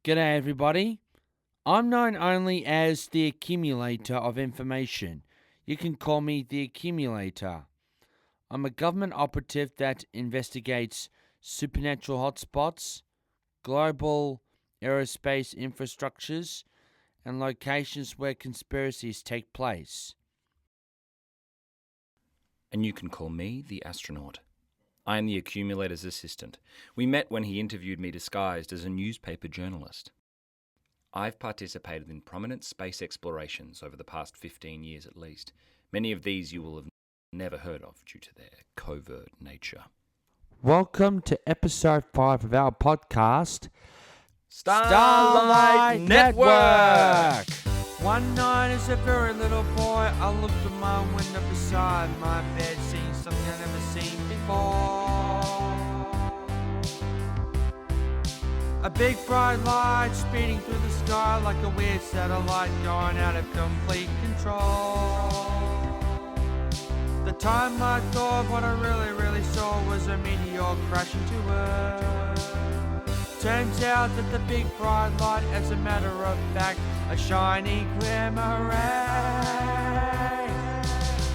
G'day everybody. I'm known only as the accumulator of information. You can call me the accumulator. I'm a government operative that investigates supernatural hotspots, global aerospace infrastructures, and locations where conspiracies take place. And you can call me the astronaut. I am the accumulator's assistant. We met when he interviewed me disguised as a newspaper journalist. I've participated in prominent space explorations over the past 15 years at least. Many of these you will have never heard of due to their covert nature. Welcome to episode 5 of our podcast, Starlight Network! One night as a very little boy, I looked at my window beside my bed, seeing something I've never seen before. A big bright light speeding through the sky like a weird satellite going out of complete control. The time I thought what I really saw was a meteor crashing to Earth. Turns out that the big bright light, as a matter of fact, a shiny glimmer ray.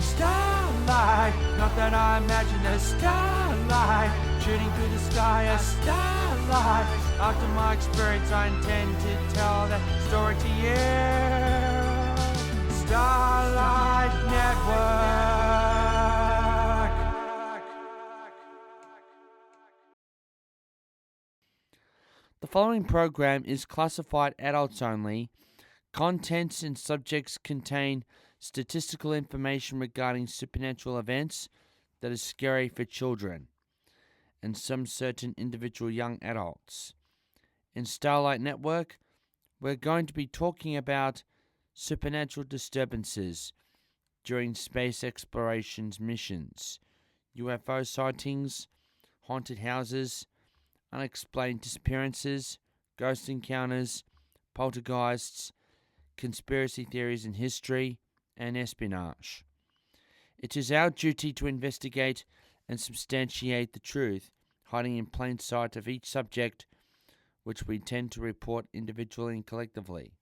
Starlight, not that I imagine a starlight shooting through the sky, a starlight. After my experience, I intend to tell that story to you. Starlight Network. The following program is classified adults only. Contents and subjects contain statistical information regarding supernatural events that is scary for children and some certain individual young adults. In Starlight Network, we're going to be talking about supernatural disturbances during space explorations missions, UFO sightings, haunted houses, unexplained disappearances, ghost encounters, poltergeists, conspiracy theories in history, and espionage. It is our duty to investigate and substantiate the truth hiding in plain sight of each subject, which we tend to report individually and collectively.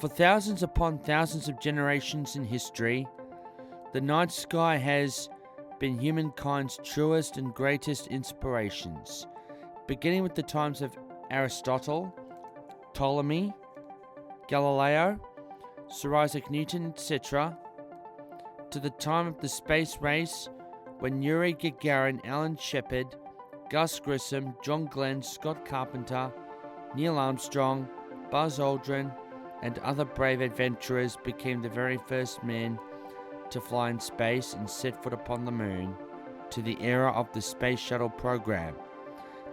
For thousands upon thousands of generations in history, the night sky has been humankind's truest and greatest inspirations, beginning with the times of Aristotle, Ptolemy, Galileo, Sir Isaac Newton, etc., to the time of the space race when Yuri Gagarin, Alan Shepard, Gus Grissom, John Glenn, Scott Carpenter, Neil Armstrong, Buzz Aldrin, and other brave adventurers became the very first men to fly in space and set foot upon the moon, to the era of the space shuttle program,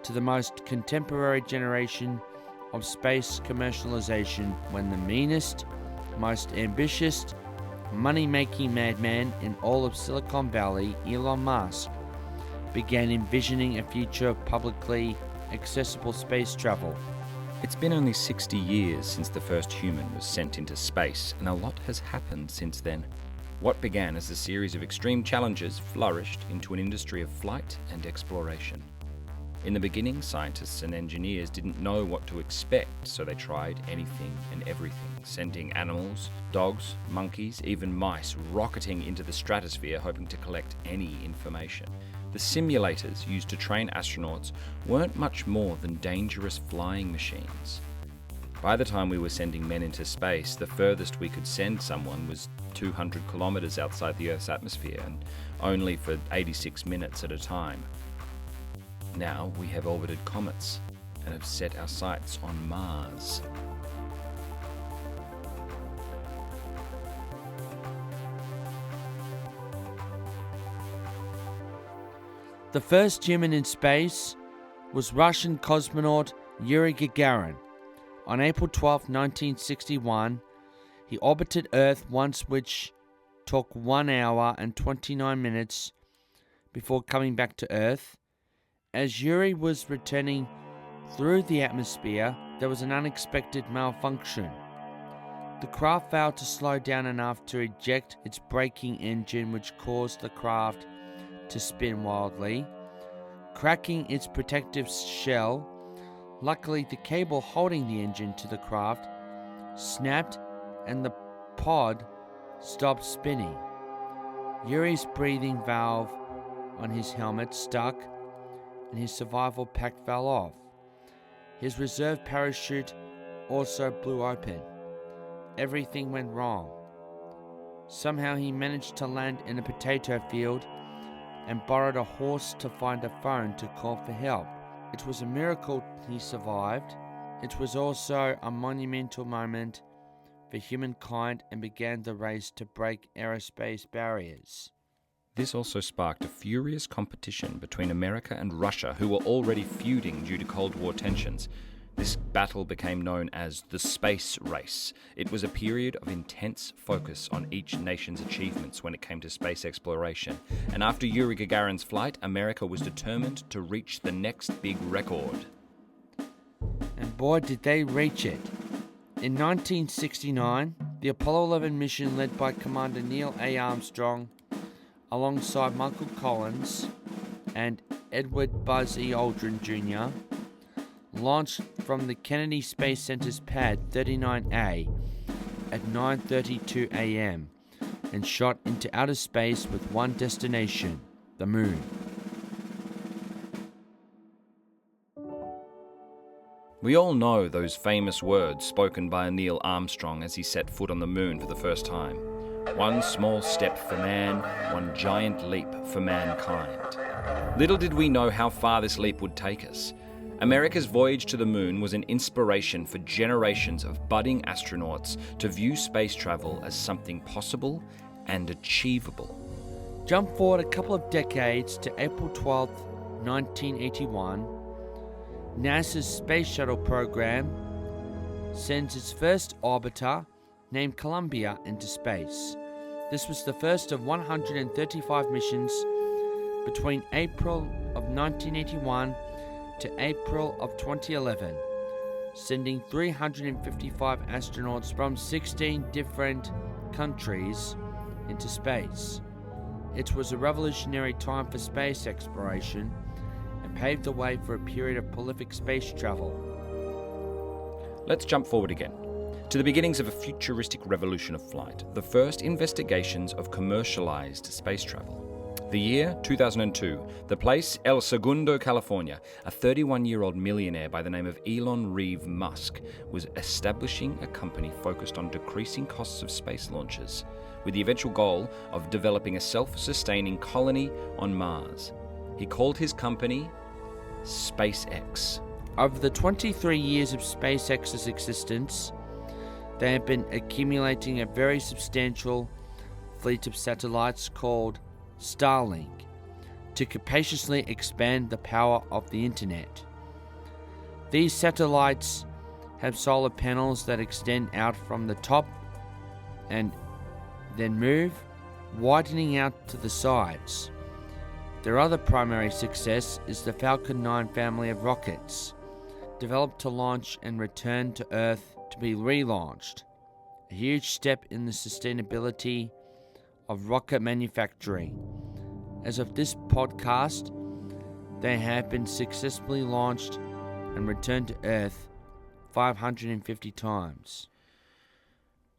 to the most contemporary generation of space commercialization when the meanest, most ambitious, money-making madman in all of Silicon Valley, Elon Musk, began envisioning a future of publicly accessible space travel. It's been only 60 years since the first human was sent into space, and a lot has happened since then. What began as a series of extreme challenges flourished into an industry of flight and exploration. In the beginning, scientists and engineers didn't know what to expect, so they tried anything and everything, sending animals, dogs, monkeys, even mice rocketing into the stratosphere hoping to collect any information. The simulators used to train astronauts weren't much more than dangerous flying machines. By the time we were sending men into space, the furthest we could send someone was 200 kilometers outside the Earth's atmosphere, and only for 86 minutes at a time. Now we have orbited comets and have set our sights on Mars. The first human in space was Russian cosmonaut Yuri Gagarin. On April 12, 1961, he orbited Earth once, which took 1 hour and 29 minutes before coming back to Earth. As Yuri was returning through the atmosphere, there was an unexpected malfunction. The craft failed to slow down enough to eject its braking engine, which caused the craft to spin wildly, cracking its protective shell. Luckily, the cable holding the engine to the craft snapped and the pod stopped spinning. Yuri's breathing valve on his helmet stuck and his survival pack fell off. His reserve parachute also blew open. Everything went wrong. Somehow he managed to land in a potato field and borrowed a horse to find a phone to call for help. It was a miracle he survived. It was also a monumental moment for humankind and began the race to break aerospace barriers. This also sparked a furious competition between America and Russia, who were already feuding due to Cold War tensions. This battle became known as the Space Race. It was a period of intense focus on each nation's achievements when it came to space exploration. And after Yuri Gagarin's flight, America was determined to reach the next big record. And boy, did they reach it. In 1969, the Apollo 11 mission led by Commander Neil A. Armstrong, alongside Michael Collins and Edward Buzz E. Aldrin Jr., launched from the Kennedy Space Center's Pad 39A at 9:32 a.m. and shot into outer space with one destination, the Moon. We all know those famous words spoken by Neil Armstrong as he set foot on the Moon for the first time. One small step for man, one giant leap for mankind. Little did we know how far this leap would take us. America's voyage to the Moon was an inspiration for generations of budding astronauts to view space travel as something possible and achievable. Jump forward a couple of decades to April 12, 1981. NASA's Space Shuttle program sends its first orbiter, named Columbia, into space. This was the first of 135 missions between April of 1981 to April of 2011, sending 355 astronauts from 16 different countries into space. It was a revolutionary time for space exploration and paved the way for a period of prolific space travel. Let's jump forward again to the beginnings of a futuristic revolution of flight, the first investigations of commercialized space travel. The year 2002, the place El Segundo, California. A 31-year-old millionaire by the name of Elon Reeve Musk was establishing a company focused on decreasing costs of space launches, with the eventual goal of developing a self-sustaining colony on Mars. He called his company SpaceX. Over the 23 years of SpaceX's existence, they have been accumulating a very substantial fleet of satellites called Starlink to capaciously expand the power of the internet. These satellites have solar panels that extend out from the top and then move, widening out to the sides. Their other primary success is the Falcon 9 family of rockets, developed to launch and return to Earth to be relaunched, a huge step in the sustainability of rocket manufacturing. As of this podcast, they have been successfully launched and returned to Earth 550 times.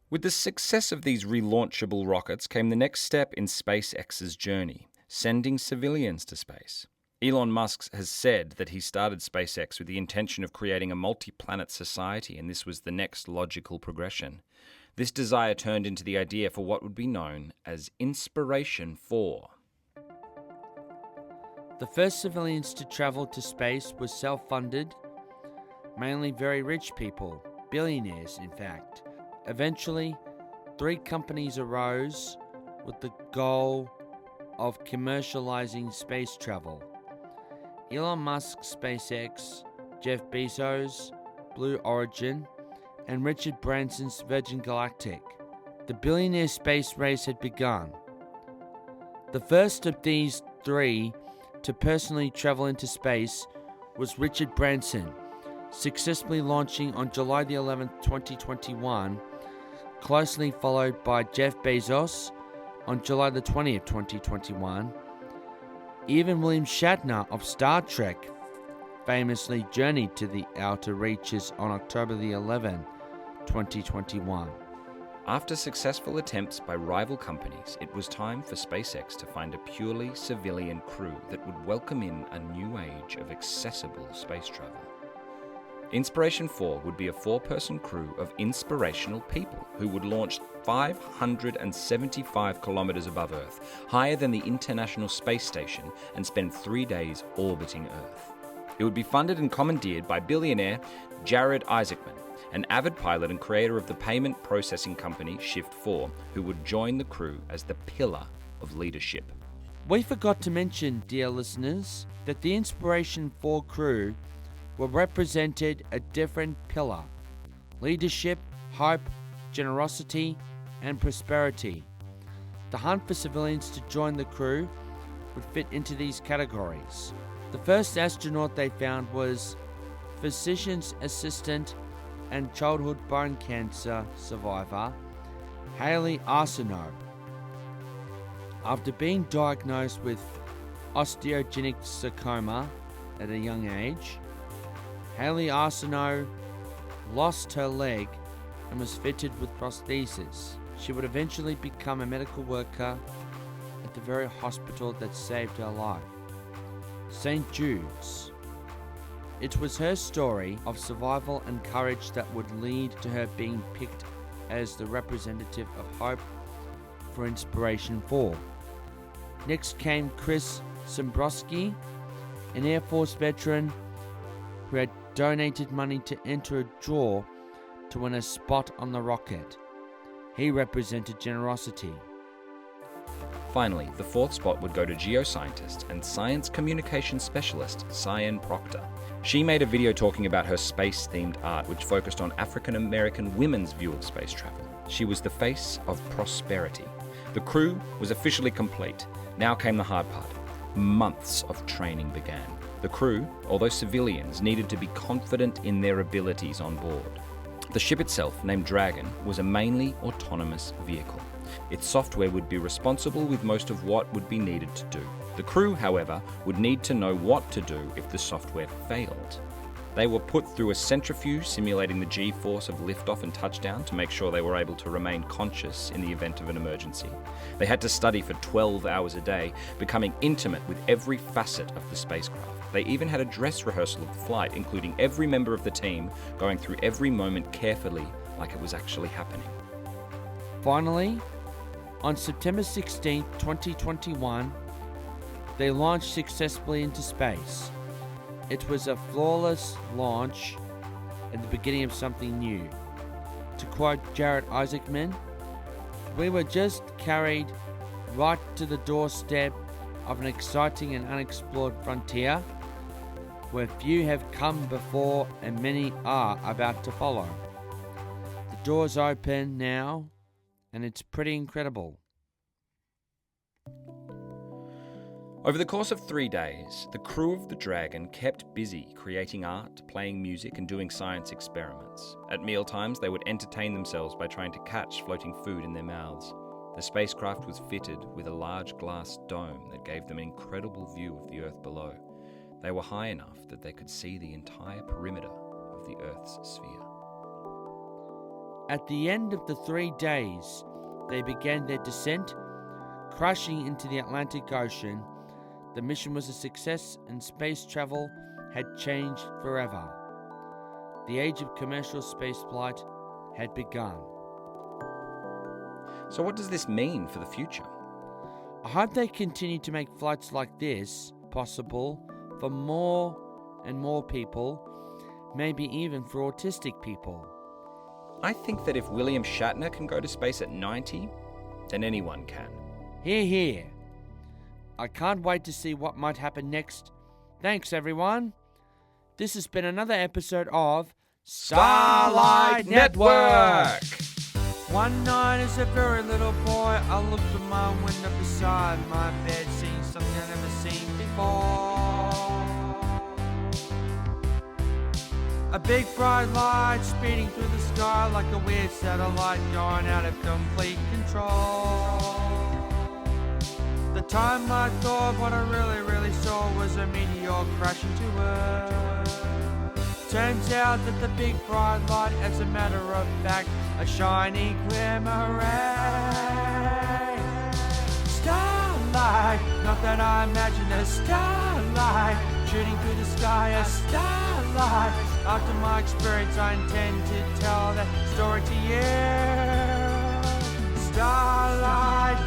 With the success of these relaunchable rockets came the next step in SpaceX's journey, sending civilians to space. Elon Musk has said that he started SpaceX with the intention of creating a multi-planet society, and this was the next logical progression. This desire turned into the idea for what would be known as Inspiration4. The first civilians to travel to space were self-funded, mainly very rich people, billionaires in fact. Eventually, 3 companies arose with the goal of commercializing space travel. Elon Musk's SpaceX, Jeff Bezos' Blue Origin, and Richard Branson's Virgin Galactic. The billionaire space race had begun. The first of these 3 to personally travel into space was Richard Branson, successfully launching on July the 11th, 2021, closely followed by Jeff Bezos on July the 20th, 2021. Even William Shatner of Star Trek famously journeyed to the outer reaches on October the 11th, 2021. After successful attempts by rival companies, it was time for SpaceX to find a purely civilian crew that would welcome in a new age of accessible space travel. Inspiration4 would be a 4-person crew of inspirational people who would launch 575 kilometers above Earth, higher than the International Space Station, and spend 3 days orbiting Earth. It would be funded and commandeered by billionaire Jared Isaacman, an avid pilot and creator of the payment processing company Shift4, who would join the crew as the pillar of leadership. We forgot to mention, dear listeners, that the Inspiration4 crew were represented a different pillar: leadership, hope, generosity, and prosperity. The hunt for civilians to join the crew would fit into these categories. The first astronaut they found was physician's assistant and childhood bone cancer survivor Haley Arsenault. After being diagnosed with osteogenic sarcoma at a young age, Haley Arsenault lost her leg and was fitted with prosthesis. She would eventually become a medical worker at the very hospital that saved her life, St. Jude's. It was her story of survival and courage that would lead to her being picked as the representative of hope for Inspiration4. Next came Chris Szymborski, an Air Force veteran who had donated money to enter a draw to win a spot on the rocket. He represented generosity. Finally, the 4th spot would go to geoscientist and science communication specialist Cyan Proctor. She made a video talking about her space-themed art, which focused on African American women's view of space travel. She was the face of prosperity. The crew was officially complete. Now came the hard part. Months of training began. The crew, although civilians, needed to be confident in their abilities on board. The ship itself, named Dragon, was a mainly autonomous vehicle. Its software would be responsible with most of what would be needed to do. The crew, however, would need to know what to do if the software failed. They were put through a centrifuge simulating the G-force of liftoff and touchdown to make sure they were able to remain conscious in the event of an emergency. They had to study for 12 hours a day, becoming intimate with every facet of the spacecraft. They even had a dress rehearsal of the flight, including every member of the team going through every moment carefully, like it was actually happening. Finally, on September 16, 2021, they launched successfully into space. It was a flawless launch and the beginning of something new. To quote Jared Isaacman, "We were just carried right to the doorstep of an exciting and unexplored frontier where few have come before and many are about to follow. The door's open now, and it's pretty incredible." Over the course of 3 days, the crew of the Dragon kept busy creating art, playing music, and doing science experiments. At mealtimes, they would entertain themselves by trying to catch floating food in their mouths. The spacecraft was fitted with a large glass dome that gave them an incredible view of the Earth below. They were high enough that they could see the entire perimeter of the Earth's sphere. At the end of the 3 days, they began their descent, crashing into the Atlantic Ocean. The mission was a success and space travel had changed forever. The age of commercial spaceflight had begun. So what does this mean for the future? I hope they continue to make flights like this possible for more and more people, maybe even for autistic people. I think that if William Shatner can go to space at 90, then anyone can. Hear, hear. I can't wait to see what might happen next. Thanks, everyone. This has been another episode of Starlight Network! One night as a very little boy, I looked at my window beside my bed, seeing something I'd never seen before. A big bright light speeding through the sky like a weird satellite going out of complete control. The time I thought what I really saw was a meteor crash into Earth. Turns out that the big bright light, as a matter of fact, a shiny glimmer ray. Starlight, not that I imagine a starlight shooting through the sky, a starlight. After my experience, I intend to tell that story to you. Starlight,